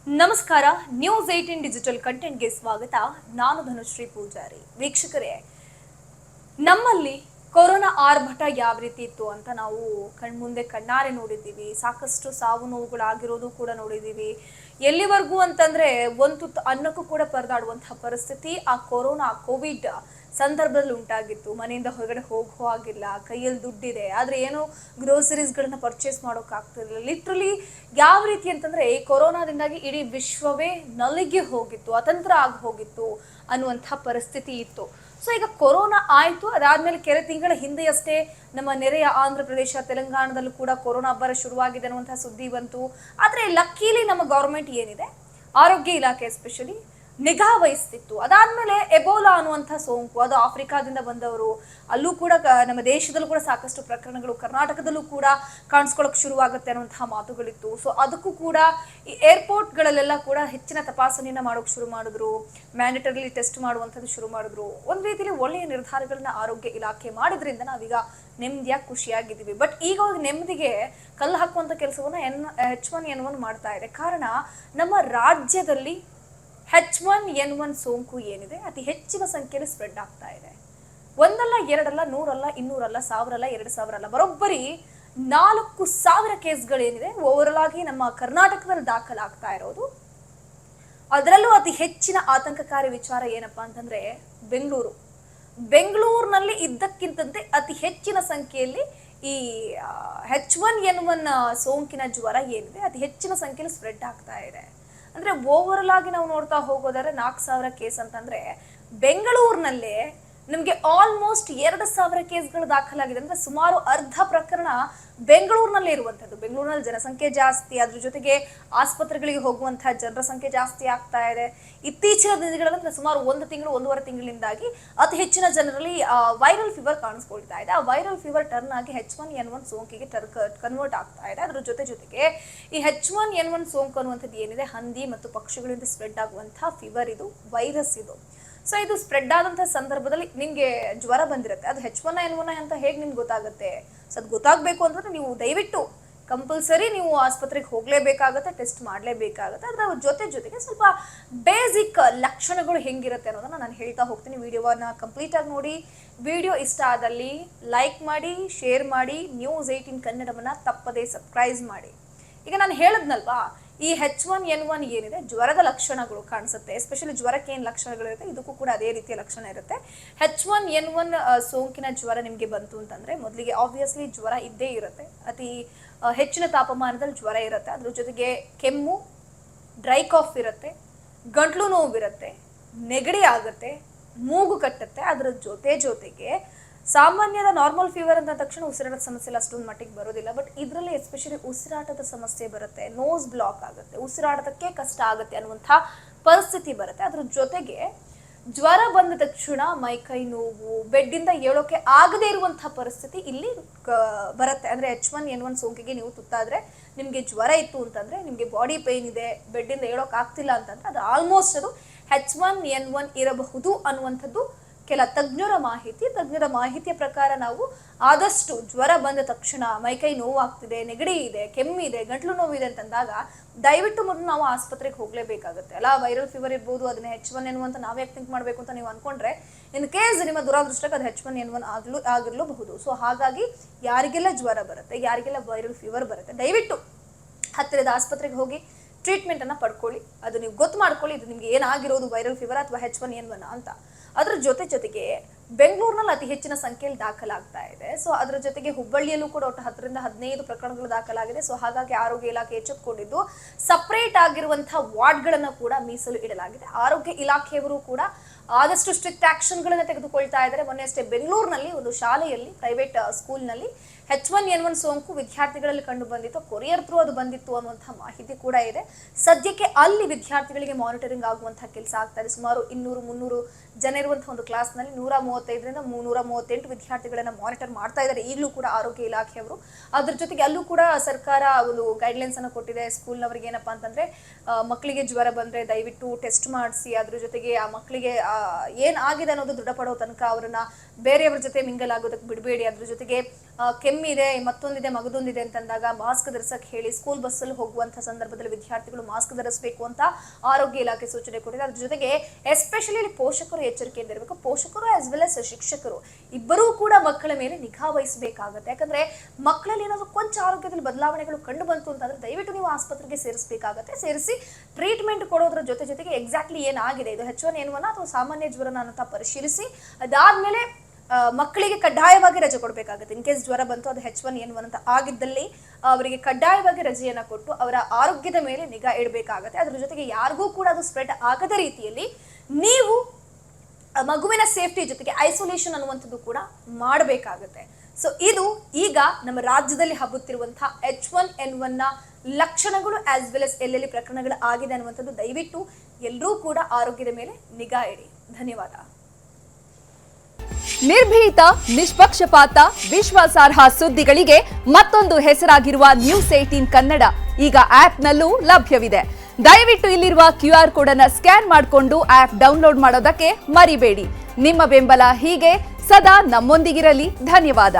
ನಮಸ್ಕಾರ. News 18 digital ಕಂಟೆಂಟ್ಗೆ ಸ್ವಾಗತ. ನಾನು ಧನುಶ್ರೀ ಪೂಜಾರಿ. ವೀಕ್ಷಕರೇ, ನಮ್ಮಲ್ಲಿ ಕೊರೋನಾ ಆರ್ಭಟ ಯಾವ ರೀತಿ ಇತ್ತು ಅಂತ ನಾವು ಕಣ್ಮುಂದೆ ಕಣ್ಣಾರೆ ನೋಡಿದ್ದೀವಿ. ಸಾಕಷ್ಟು ಸಾವು ನೋವುಗಳಾಗಿರೋದು ಕೂಡ ನೋಡಿದ್ದೀವಿ. ಎಲ್ಲಿವರೆಗೂ ಅಂತಂದ್ರೆ ಒಂದು ತುತ್ತು ಅನ್ನಕ್ಕೂ ಕೂಡ ಪರದಾಡುವಂತಹ ಪರಿಸ್ಥಿತಿ ಆ ಕೋವಿಡ್ ಸಂದರ್ಭದಲ್ಲಿ ಉಂಟಾಗಿತ್ತು. ಮನೆಯಿಂದ ಹೊರಗಡೆ ಹೋಗೋ ಹಾಗಿಲ್ಲ, ಕೈಯಲ್ಲಿ ದುಡ್ಡಿದೆ, ಆದ್ರೆ ಏನೋ ಗ್ರೋಸರೀಸ್ಗಳನ್ನ ಪರ್ಚೇಸ್ ಮಾಡೋಕ್ಕಾಗ್ತಿರಲಿಲ್ಲ. ಲಿಟ್ರಲಿ ಯಾವ ರೀತಿ ಅಂತಂದ್ರೆ ಈ ಕೊರೋನಾದಿಂದಾಗಿ ಇಡೀ ವಿಶ್ವವೇ ನಲಿಗೆ ಹೋಗಿತ್ತು, ಅತಂತ್ರ ಆಗಿ ಹೋಗಿತ್ತು ಅನ್ನುವಂಥ ಪರಿಸ್ಥಿತಿ ಇತ್ತು. ಸೊ ಈಗ ಕೊರೋನಾ ಆಯಿತು, ಅದಾದ್ಮೇಲೆ ಕೆಲ ತಿಂಗಳ ಹಿಂದೆಯಷ್ಟೇ ನಮ್ಮ ನೆರೆಯ ಆಂಧ್ರ ಪ್ರದೇಶ, ತೆಲಂಗಾಣದಲ್ಲೂ ಕೂಡ ಕೊರೋನಾ ಅಬ್ಬರ ಶುರುವಾಗಿದೆ ಅನ್ನುವಂಥ ಸುದ್ದಿ ಬಂತು. ಆದರೆ ಲಕ್ಕೀಲಿ ನಮ್ಮ ಗೌರ್ಮೆಂಟ್ ಏನಿದೆ, ಆರೋಗ್ಯ ಇಲಾಖೆ ಎಸ್ಪೆಷಲಿ ನಿಗಾ ವಹಿಸ್ತಿತ್ತು. ಅದಾದ್ಮೇಲೆ ಎಬೋಲಾ ಅನ್ನುವಂಥ ಸೋಂಕು, ಅದು ಆಫ್ರಿಕಾದಿಂದ ಬಂದವರು, ಅಲ್ಲೂ ಕೂಡ ನಮ್ಮ ದೇಶದಲ್ಲೂ ಕೂಡ ಸಾಕಷ್ಟು ಪ್ರಕರಣಗಳು, ಕರ್ನಾಟಕದಲ್ಲೂ ಕೂಡ ಕಾಣಿಸ್ಕೊಳ್ಳೋಕೆ ಶುರುವಾಗುತ್ತೆ ಅನ್ನುವಂತಹ ಮಾತುಗಳಿತ್ತು. ಸೊ ಅದಕ್ಕೂ ಕೂಡ ಈ ಏರ್ಪೋರ್ಟ್ಗಳಲ್ಲೆಲ್ಲ ಕೂಡ ಹೆಚ್ಚಿನ ತಪಾಸಣೆಯನ್ನ ಮಾಡೋಕೆ ಶುರು ಮಾಡಿದ್ರು, ಮ್ಯಾಂಡೇಟರಿಲಿ ಟೆಸ್ಟ್ ಮಾಡುವಂಥದ್ದು ಶುರು ಮಾಡಿದ್ರು. ಒಂದು ರೀತಿಯಲ್ಲಿ ಒಳ್ಳೆಯ ನಿರ್ಧಾರಗಳನ್ನ ಆರೋಗ್ಯ ಇಲಾಖೆ ಮಾಡಿದ್ರಿಂದ ನಾವೀಗ ನೆಮ್ಮದಿಯಾಗಿ ಖುಷಿಯಾಗಿದ್ದೀವಿ. ಬಟ್ ಈಗ ನೆಮ್ಮದಿಗೆ ಕಲ್ಲು ಹಾಕುವಂಥ ಕೆಲಸವನ್ನ H1N1 ಮಾಡ್ತಾ ಇದೆ. ಕಾರಣ ನಮ್ಮ ರಾಜ್ಯದಲ್ಲಿ H1N1 ಸೋಂಕು ಏನಿದೆ ಅತಿ ಹೆಚ್ಚಿನ ಸಂಖ್ಯೆಯಲ್ಲಿ ಸ್ಪ್ರೆಡ್ ಆಗ್ತಾ ಇದೆ. ಒಂದಲ್ಲ, ಎರಡಲ್ಲ, 100 ಅಲ್ಲ, 200 ಅಲ್ಲ, 1000 ಅಲ್ಲ, 2000 ಅಲ್ಲ, ಬರೋಬ್ಬರಿ 4000 ಕೇಸ್ಗಳೇನಿದೆ ಓವರಾಲ್ ಆಗಿ ನಮ್ಮ ಕರ್ನಾಟಕದಲ್ಲಿ ದಾಖಲಾಗ್ತಾ ಇರೋದು. ಅದರಲ್ಲೂ ಅತಿ ಹೆಚ್ಚಿನ ಆತಂಕಕಾರಿ ವಿಚಾರ ಏನಪ್ಪಾ ಅಂತಂದ್ರೆ ಬೆಂಗಳೂರಿನಲ್ಲಿ ಇದ್ದಕ್ಕಿಂತಂತೆ ಅತಿ ಹೆಚ್ಚಿನ ಸಂಖ್ಯೆಯಲ್ಲಿ ಈ H1N1 ಸೋಂಕಿನ ಜ್ವರ ಏನಿದೆ ಅತಿ ಹೆಚ್ಚಿನ ಸಂಖ್ಯೆಯಲ್ಲಿ ಸ್ಪ್ರೆಡ್ ಆಗ್ತಾ ಇದೆ. ಅಂದ್ರೆ ಓವರಾಲ್ ಆಗಿ ನಾವು ನೋಡ್ತಾ ಹೋಗೋದಾದ್ರೆ 4000 ಕೇಸ್ ಅಂತಂದ್ರೆ ಬೆಂಗಳೂರಿನಲ್ಲೇ ನಿಮ್ಗೆ ಆಲ್ಮೋಸ್ಟ್ 2000 ಕೇಸ್ಗಳು ದಾಖಲಾಗಿದೆ. ಅಂದ್ರೆ ಸುಮಾರು ಅರ್ಧ ಪ್ರಕರಣ ಬೆಂಗಳೂರಿನಲ್ಲೇ ಇರುವಂತದ್ದು. ಬೆಂಗಳೂರಿನಲ್ಲಿ ಜನಸಂಖ್ಯೆ ಜಾಸ್ತಿ, ಅದ್ರ ಜೊತೆಗೆ ಆಸ್ಪತ್ರೆಗಳಿಗೆ ಹೋಗುವಂತಹ ಜನರ ಸಂಖ್ಯೆ ಜಾಸ್ತಿ ಆಗ್ತಾ ಇದೆ. ಇತ್ತೀಚಿನ ದಿನಗಳಲ್ಲಿ ಸುಮಾರು 1 ತಿಂಗಳು 1.5 ತಿಂಗಳಿಂದಾಗಿ ಅತಿ ಹೆಚ್ಚಿನ ಜನರಲ್ಲಿ ವೈರಲ್ ಫೀವರ್ ಕಾಣಿಸ್ಕೊಳ್ತಾ ಇದೆ. ಆ ವೈರಲ್ ಫೀವರ್ ಟರ್ನ್ ಆಗಿ H1N1 ಸೋಂಕಿಗೆ ಕನ್ವರ್ಟ್ ಆಗ್ತಾ ಇದೆ. ಅದ್ರ ಜೊತೆಗೆ ಈ H1N1 ಸೋಂಕು ಅನ್ನುವಂಥದ್ದು ಏನಿದೆ, ಹಂದಿ ಮತ್ತು ಪಕ್ಷಿಗಳಿಂದ ಸ್ಪ್ರೆಡ್ ಆಗುವಂತಹ ಫೀವರ್, ಇದು ವೈರಸ್ ಇದು. ಸೊ ಇದು ಸ್ಪ್ರೆಡ್ ಆದಂಥ ಸಂದರ್ಭದಲ್ಲಿ ನಿಮಗೆ ಜ್ವರ ಬಂದಿರುತ್ತೆ, ಅದು H1N1 ಅಂತ ಹೇಗೆ ನಿಮ್ಗೆ ಗೊತ್ತಾಗುತ್ತೆ? ಸೊ ಅದು ಗೊತ್ತಾಗಬೇಕು ಅಂದ್ರೆ ನೀವು ದಯವಿಟ್ಟು ಕಂಪಲ್ಸರಿ ನೀವು ಆಸ್ಪತ್ರೆಗೆ ಹೋಗಲೇಬೇಕಾಗುತ್ತೆ, ಟೆಸ್ಟ್ ಮಾಡಲೇಬೇಕಾಗುತ್ತೆ. ಅದರ ಜೊತೆಗೆ ಸ್ವಲ್ಪ ಬೇಸಿಕ್ ಲಕ್ಷಣಗಳು ಹೆಂಗಿರುತ್ತೆ ಅನ್ನೋದನ್ನ ನಾನು ಹೇಳ್ತಾ ಹೋಗ್ತೀನಿ. ವಿಡಿಯೋವನ್ನ ಕಂಪ್ಲೀಟ್ ಆಗಿ ನೋಡಿ. ವಿಡಿಯೋ ಇಷ್ಟ ಆದಲ್ಲಿ ಲೈಕ್ ಮಾಡಿ, ಶೇರ್ ಮಾಡಿ, News 18 ಕನ್ನಡವನ್ನ ತಪ್ಪದೇ ಸಬ್ಸ್ಕ್ರೈಬ್ ಮಾಡಿ. ಈಗ ನಾನು ಹೇಳಿದ್ನಲ್ವಾ, ಈ H1N1 ಏನಿದೆ ಜ್ವರದ ಲಕ್ಷಣಗಳು ಕಾಣಿಸುತ್ತೆ. ಎಸ್ಪೆಷಲಿ ಜ್ವರಕ್ಕೆ ಏನು ಲಕ್ಷಣಗಳಿರುತ್ತೆ ಇದಕ್ಕೂ ಕೂಡ ಅದೇ ರೀತಿಯ ಲಕ್ಷಣ ಇರುತ್ತೆ. H1N1 ಸೋಂಕಿನ ಜ್ವರ ನಿಮಗೆ ಬಂತು ಅಂತಂದ್ರೆ ಮೊದಲಿಗೆ ಆಬ್ವಿಯಸ್ಲಿ ಜ್ವರ ಇದ್ದೇ ಇರುತ್ತೆ. ಅತಿ ಹೆಚ್ಚಿನ ತಾಪಮಾನದಲ್ಲಿ ಜ್ವರ ಇರುತ್ತೆ. ಅದ್ರ ಜೊತೆಗೆ ಕೆಮ್ಮು, ಡ್ರೈ ಕಾಫ್ ಇರುತ್ತೆ, ಗಂಟ್ಲು ನೋವಿರುತ್ತೆ, ನೆಗಡಿ ಆಗುತ್ತೆ, ಮೂಗು ಕಟ್ಟುತ್ತೆ. ಅದರ ಜೊತೆಗೆ ಸಾಮಾನ್ಯದ ನಾರ್ಮಲ್ ಫೀವರ್ ಅಂತ ತಕ್ಷಣ ಉಸಿರಾಟದ ಸಮಸ್ಯೆ ಎಲ್ಲ ಅಷ್ಟೊಂದು ಮಟ್ಟಿಗೆ ಬರೋದಿಲ್ಲ. ಬಟ್ ಇದರಲ್ಲಿ ಎಸ್ಪೆಷಲಿ ಉಸಿರಾಟದ ಸಮಸ್ಯೆ ಬರುತ್ತೆ, ನೋಸ್ ಬ್ಲಾಕ್ ಆಗುತ್ತೆ, ಉಸಿರಾಟಕ್ಕೆ ಕಷ್ಟ ಆಗುತ್ತೆ ಅನ್ನುವಂಥ ಪರಿಸ್ಥಿತಿ ಬರುತ್ತೆ. ಅದ್ರ ಜೊತೆಗೆ ಜ್ವರ ಬಂದ ತಕ್ಷಣ ಮೈಕೈ ನೋವು, ಬೆಡ್ಡಿಂದ ಏಳೋಕೆ ಆಗದೇ ಇರುವಂತಹ ಪರಿಸ್ಥಿತಿ ಇಲ್ಲಿ ಬರುತ್ತೆ. ಅಂದ್ರೆ H1N1 ಸೋಂಕಿಗೆ ನೀವು ತುತ್ತಾದ್ರೆ, ನಿಮಗೆ ಜ್ವರ ಇತ್ತು ಅಂತಂದ್ರೆ, ನಿಮಗೆ ಬಾಡಿ ಪೇನ್ ಇದೆ, ಬೆಡ್ಡಿಂದ ಏಳೋಕೆ ಆಗ್ತಿಲ್ಲ ಅಂತಂದ್ರೆ ಅದು ಆಲ್ಮೋಸ್ಟ್ ಅದು H1N1 ಇರಬಹುದು ಅನ್ನುವಂಥದ್ದು ಕೆಲ ತಜ್ಞರ ಮಾಹಿತಿಯ ಪ್ರಕಾರ ನಾವು ಆದಷ್ಟು ಜ್ವರ ಬಂದ ತಕ್ಷಣ ಮೈಕೈ ನೋವಾಗ್ತಿದೆ, ನೆಗಡಿ ಇದೆ, ಕೆಮ್ಮಿದೆ, ಗಂಟ್ಲು ನೋವಿದೆ ಅಂತಂದಾಗ ದಯವಿಟ್ಟು ಮೊದಲು ನಾವು ಆಸ್ಪತ್ರೆಗೆ ಹೋಗಲೇಬೇಕಾಗುತ್ತೆ. ಅಲ್ಲ, ವೈರಲ್ ಫೀವರ್ ಇರ್ಬೋದು, ಅದನ್ನ H1N1 ಅಂತ ನಾವೇ ಥಿಂಕ್ ಮಾಡಬೇಕು ಅಂತ ನೀವು ಅನ್ಕೊಂಡ್ರೆ ಇನ್ ಕೇಸ್ ನಿಮ್ಮ ದುರಾದೃಷ್ಟಕ್ಕೆ ಅದು H1N1 ಆಗಿರಲೂಬಹುದು. ಸೊ ಹಾಗಾಗಿ ಯಾರಿಗೆಲ್ಲ ಜ್ವರ ಬರುತ್ತೆ, ಯಾರಿಗೆಲ್ಲ ವೈರಲ್ ಫೀವರ್ ಬರುತ್ತೆ, ದಯವಿಟ್ಟು ಹತ್ತಿರದ ಆಸ್ಪತ್ರೆಗೆ ಹೋಗಿ ಟ್ರೀಟ್ಮೆಂಟ್ ಅನ್ನ ಪಡ್ಕೊಳ್ಳಿ. ಅದು ನೀವು ಗೊತ್ತು ಮಾಡ್ಕೊಳ್ಳಿ, ಇದು ನಿಮ್ಗೆ ಏನಾಗಿರೋದು ವೈರಲ್ ಫೀವರ್ ಅಥವಾ H1N1 ಅಂತ. ಅದ್ರ ಜೊತೆಗೆ ಬೆಂಗಳೂರಿನಲ್ಲಿ ಅತಿ ಹೆಚ್ಚಿನ ಸಂಖ್ಯೆಯಲ್ಲಿ ದಾಖಲಾಗ್ತಾ ಇದೆ. ಸೊ ಅದರ ಜೊತೆಗೆ ಹುಬ್ಬಳ್ಳಿಯಲ್ಲೂ ಕೂಡ ಒಟ್ಟು 10 ರಿಂದ 15 ಪ್ರಕರಣಗಳು ದಾಖಲಾಗಿದೆ. ಸೊ ಹಾಗಾಗಿ ಆರೋಗ್ಯ ಇಲಾಖೆ ಎಚ್ಚೆತ್ತುಕೊಂಡಿದ್ದು ಸಪರೇಟ್ ಆಗಿರುವಂತಹ ವಾರ್ಡ್ಗಳನ್ನು ಕೂಡ ಮೀಸಲು ಇಡಲಾಗಿದೆ. ಆರೋಗ್ಯ ಇಲಾಖೆಯವರು ಕೂಡ ಆದಷ್ಟು ಸ್ಟ್ರಿಕ್ಟ್ ಆಕ್ಷನ್ಗಳನ್ನ ತೆಗೆದುಕೊಳ್ತಾ ಇದ್ದಾರೆ. ಮೊನ್ನೆ ಅಷ್ಟೇ ಬೆಂಗಳೂರಿನಲ್ಲಿ ಒಂದು ಶಾಲೆಯಲ್ಲಿ, ಪ್ರೈವೇಟ್ ಸ್ಕೂಲ್ನಲ್ಲಿ H1N1 ಸೋಂಕು ವಿದ್ಯಾರ್ಥಿಗಳಲ್ಲಿ ಕಂಡು ಬಂದಿತ್ತು. ಕೊರಿಯರ್ ಥ್ರೂ ಅದು ಬಂದಿತ್ತು ಅನ್ನುವಂತಹ ಮಾಹಿತಿ ಕೂಡ ಇದೆ. ಸದ್ಯಕ್ಕೆ ಅಲ್ಲಿ ವಿದ್ಯಾರ್ಥಿಗಳಿಗೆ ಮಾನಿಟರಿಂಗ್ ಆಗುವಂತಹ ಕೆಲಸ ಆಗ್ತಾ ಇದೆ. ಸುಮಾರು 200-300 ಜನ ಇರುವಂತಹ ಒಂದು ಕ್ಲಾಸ್ನಲ್ಲಿ 135ರಿಂದ 138 ವಿದ್ಯಾರ್ಥಿಗಳನ್ನ ಮಾನಿಟರ್ ಮಾಡ್ತಾ ಇದ್ದಾರೆ ಈಗಲೂ ಕೂಡ ಆರೋಗ್ಯ ಇಲಾಖೆಯವರು. ಅದ್ರ ಜೊತೆಗೆ ಅಲ್ಲೂ ಕೂಡ ಸರ್ಕಾರ ಒಂದು ಗೈಡ್ಲೈನ್ಸ್ ಅನ್ನು ಕೊಟ್ಟಿದೆ ಸ್ಕೂಲ್ನವರಿಗೆ. ಏನಪ್ಪಾ ಅಂತಂದ್ರೆ ಮಕ್ಕಳಿಗೆ ಜ್ವರ ಬಂದ್ರೆ ದಯವಿಟ್ಟು ಟೆಸ್ಟ್ ಮಾಡಿಸಿ, ಅದ್ರ ಜೊತೆಗೆ ಆ ಮಕ್ಕಳಿಗೆ ಏನಾಗಿದೆ ಅನ್ನೋದು ದೃಢಪಡೋ ತನಕ ಅವರನ್ನ ಬೇರೆಯವರ ಜೊತೆ ಮಿಂಗಲ್ ಆಗೋದಕ್ಕೆ ಬಿಡಬೇಡಿ. ಅದ್ರ ಜೊತೆಗೆ ಕೆಮ್ಮಿದೆ, ಮತ್ತೊಂದಿದೆ, ಮಗದೊಂದಿದೆ ಅಂತಂದಾಗ ಮಾಸ್ಕ್ ಧರಿಸಕ್ಕೆ ಹೇಳಿ ಸ್ಕೂಲ್ ಬಸ್ಸಲ್ಲಿ ಹೋಗುವಂತಹ ಸಂದರ್ಭದಲ್ಲಿ ವಿದ್ಯಾರ್ಥಿಗಳು ಮಾಸ್ಕ್ ಧರಿಸಬೇಕು ಅಂತ ಆರೋಗ್ಯ ಇಲಾಖೆ ಸೂಚನೆ ಕೊಟ್ಟಿದೆ. ಅದ್ರ ಜೊತೆಗೆ ಎಸ್ಪೆಷಲಿ ಪೋಷಕರು ಎಚ್ಚರಿಕೆಯಿಂದ ಇರಬೇಕು. ಪೋಷಕರು ಆಸ್ ವೆಲ್ as ಶಿಕ್ಷಕರು ಇಬ್ಬರೂ ಕೂಡ ಮಕ್ಕಳ ಮೇಲೆ ನಿಗಾ ವಹಿಸಬೇಕಾಗುತ್ತೆ. ಯಾಕಂದ್ರೆ ಮಕ್ಕಳಲ್ಲಿ ಏನಾದ್ರು ಕೊಂಚ ಆರೋಗ್ಯದಲ್ಲಿ ಬದಲಾವಣೆಗಳು ಕಂಡು ಬಂತು ಅಂತಂದ್ರೆ ದಯವಿಟ್ಟು ನೀವು ಆಸ್ಪತ್ರೆಗೆ ಸೇರಿಸಬೇಕಾಗುತ್ತೆ. ಸೇರಿಸಿ ಟ್ರೀಟ್ಮೆಂಟ್ ಕೊಡೋದ್ರ ಜೊತೆಗೆ ಎಕ್ಸಾಕ್ಟ್ಲಿ ಏನಾಗಿದೆ, ಇದು H1N1 ಅಥವಾ ಸಾಮಾನ್ಯ ಜ್ವರನ ಅಂತ ಪರಿಶೀಲಿಸಿ ಅದಾದ್ಮೇಲೆ ಮಕ್ಕಳಿಗೆ ಕಡ್ಡಾಯವಾಗಿ ರಜೆ ಕೊಡಬೇಕಾಗುತ್ತೆ. ಇನ್ ಕೇಸ್ ಜ್ವರ ಬಂತು ಅದು H1N1 ಅಂತ ಆಗಿದ್ದಲ್ಲಿ ಅವರಿಗೆ ಕಡ್ಡಾಯವಾಗಿ ರಜೆಯನ್ನ ಕೊಟ್ಟು ಅವರ ಆರೋಗ್ಯದ ಮೇಲೆ ನಿಗಾ ಇಡಬೇಕಾಗುತ್ತೆ. ಅದ್ರ ಜೊತೆಗೆ ಯಾರಿಗೂ ಕೂಡ ಅದು ಸ್ಪ್ರೆಡ್ ಆಗದ ರೀತಿಯಲ್ಲಿ ನೀವು ಮಗುವಿನ ಸೇಫ್ಟಿ ಜೊತೆಗೆ ಐಸೋಲೇಷನ್ ಅನ್ನುವಂಥದ್ದು ಕೂಡ ಮಾಡಬೇಕಾಗುತ್ತೆ. ಸೊ ಇದು ಈಗ ನಮ್ಮ ರಾಜ್ಯದಲ್ಲಿ ಹಬ್ಬುತ್ತಿರುವಂತಹ H1N1 ಲಕ್ಷಣಗಳು ಆಸ್ ವೆಲ್ as ಎಲ್ಲೆಲ್ಲಿ ಪ್ರಕರಣಗಳು ಆಗಿದೆ ಅನ್ನುವಂಥದ್ದು. ದಯವಿಟ್ಟು ಎಲ್ಲರೂ ಕೂಡ ಆರೋಗ್ಯದ ಮೇಲೆ ನಿಗಾ ಇಡಿ. ಧನ್ಯವಾದ. ನಿರ್ಭೀತ, ನಿಷ್ಪಕ್ಷಪಾತ, ವಿಶ್ವಾಸಾರ್ಹ ಸುದ್ದಿಗಳಿಗೆ ಮತ್ತೊಂದು ಹೆಸರಾಗಿರುವ News18 ಕನ್ನಡ ಈಗ ಆಪ್ನಲ್ಲೂ ಲಭ್ಯವಿದೆ. ದಯವಿಟ್ಟು ಇಲ್ಲಿರುವ QR ಕೋಡ್ ಅನ್ನು ಸ್ಕ್ಯಾನ್ ಮಾಡಿಕೊಂಡು ಆಪ್ ಡೌನ್ಲೋಡ್ ಮಾಡೋದಕ್ಕೆ ಮರಿಬೇಡಿ. ನಿಮ್ಮ ಬೆಂಬಲ ಹೀಗೆ ಸದಾ ನಮ್ಮೊಂದಿಗಿರಲಿ. ಧನ್ಯವಾದ.